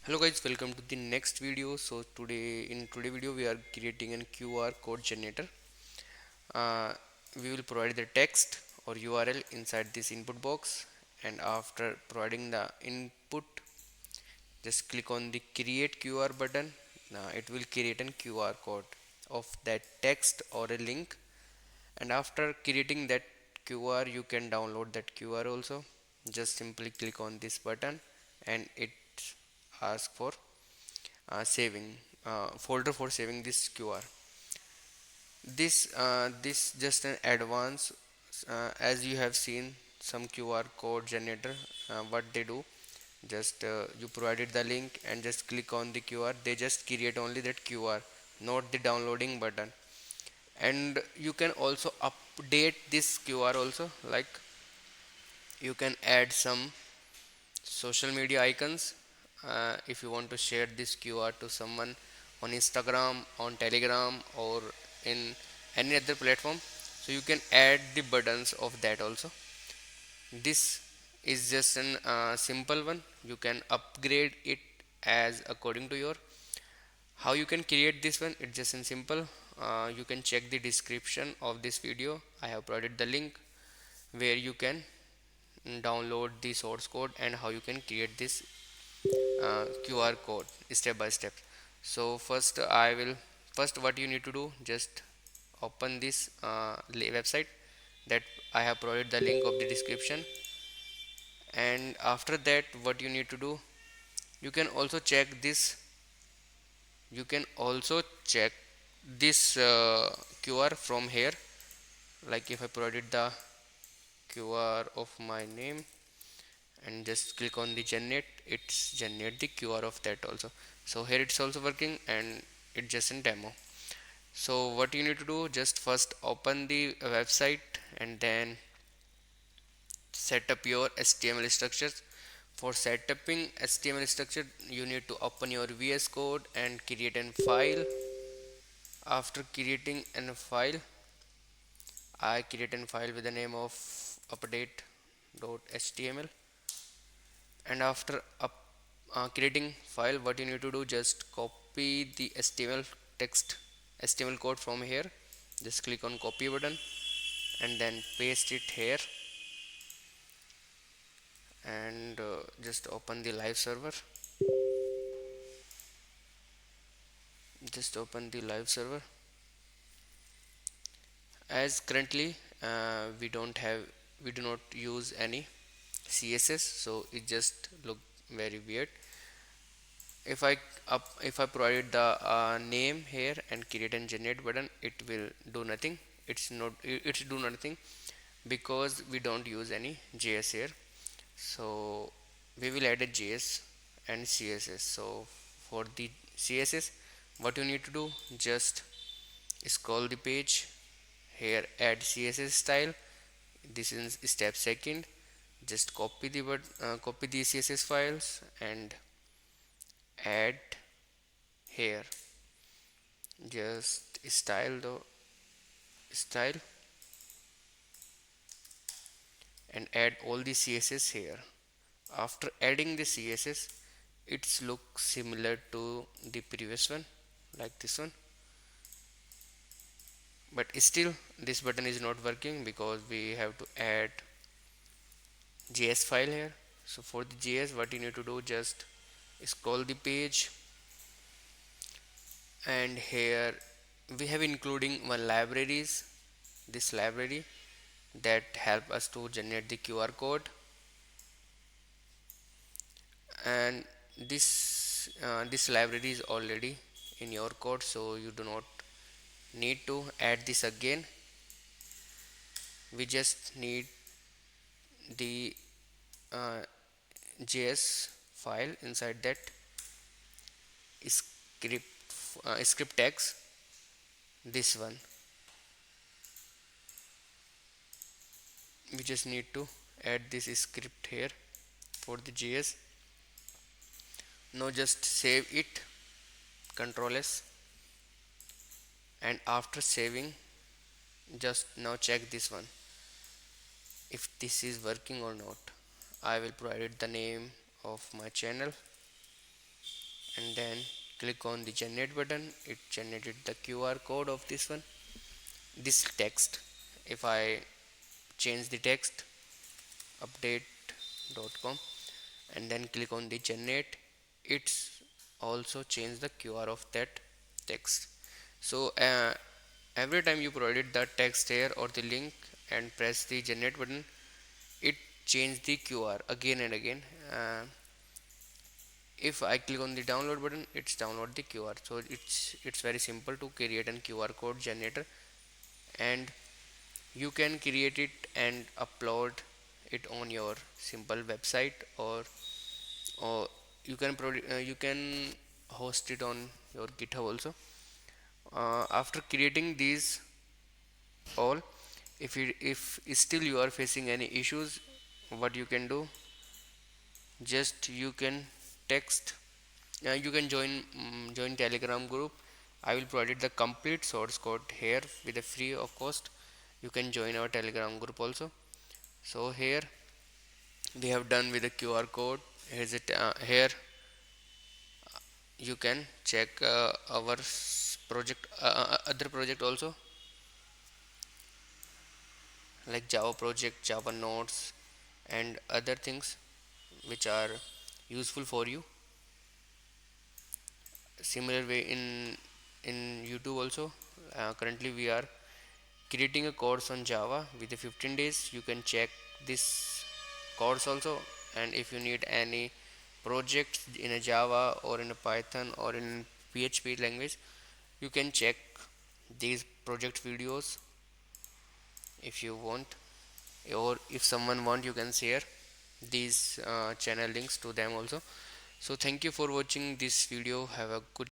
Hello guys, welcome to the next video. So today video we are creating a QR code generator. uh, we will provide the text or URL inside this input box, and after providing the input, just click on the create QR button. Now it will create a QR code of that text or a link, and after creating that QR you can download that QR also. Just simply click on this button and it asks for saving folder for saving this QR. This just an advance. As you have seen some QR code generator, what they do, just you provided the link and just click on the QR, they just create only that QR, not the downloading button. And you can also update this QR also, like you can add some social media icons. If you want to share this QR to someone on Instagram, on Telegram, or in any other platform, so you can add the buttons of that also. This is just an simple one. You can upgrade it as according to your. How you can create this one, it's just in simple. You can check the description of this video. I have provided the link where you can download the source code and how you can create this QR code step by step. So first what you need to do, just open this website that I have provided the link of the description. And after that, what you need to do, you can also check this you can also check this QR from here. Like if I provided the QR of my name and just click on the generate, it's generate the QR of that also. So here it's also working and it's just in demo. So what you need to do, just first open the website and then set up your HTML structures. For setting HTML structure, you need to open your VS Code and create a file. After creating a file, I create a file with the name of update.html. And after creating file, what you need to do, just copy the HTML code from here. Just click on copy button and then paste it here, and just open the live server. Just open the live server. As currently we do not use any CSS, so it just look very weird. If I provide the name here and create and generate button, it will do nothing. It's do nothing because we don't use any JS here. So we will add a JS and CSS. So for the CSS, what you need to do, just scroll the page here, add CSS style. This is step second. Just copy the CSS files and add here. Just style and add all the CSS here. After adding the CSS, it's look similar to the previous one, like this one, but still this button is not working because we have to add JS file here. So for the JS, what you need to do, just scroll the page, and here we have including one libraries, this library that help us to generate the QR code. And this library is already in your code, so you do not need to add this again. We just need the uh, JS file inside that script tags, this one. We just need to add this script here for the JS. Now just save it, Control S, and after saving, just now check this one if this is working or not. I will provide the name of my channel then click on the generate button. It generated the QR code of this one, this text. If I change the text, update.com, and then click on the generate, it's also change the QR of that text. So every time you provided the text here or the link and press the generate button, it change the QR again and again. If I click on the download button, it's download the QR. So it's very simple to create an QR code generator, and you can create it and upload it on your simple website, or you can host it on your GitHub also. After creating these all, if still you are facing any issues, what you can do, just you can text, you can join Telegram group. I will provide the complete source code here with a free of cost. You can join our Telegram group also. So here we have done with the QR code. Here's it here. You can check our project, other project also, like Java project, Java nodes, and other things which are useful for you. Similar way in YouTube also, currently we are creating a course on Java with the 15 days. You can check this course also, and if you need any projects in a Java or in a Python or in PHP language, you can check these project videos if you want, or if someone want, you can share these channel links to them also. So thank you for watching this video. Have a good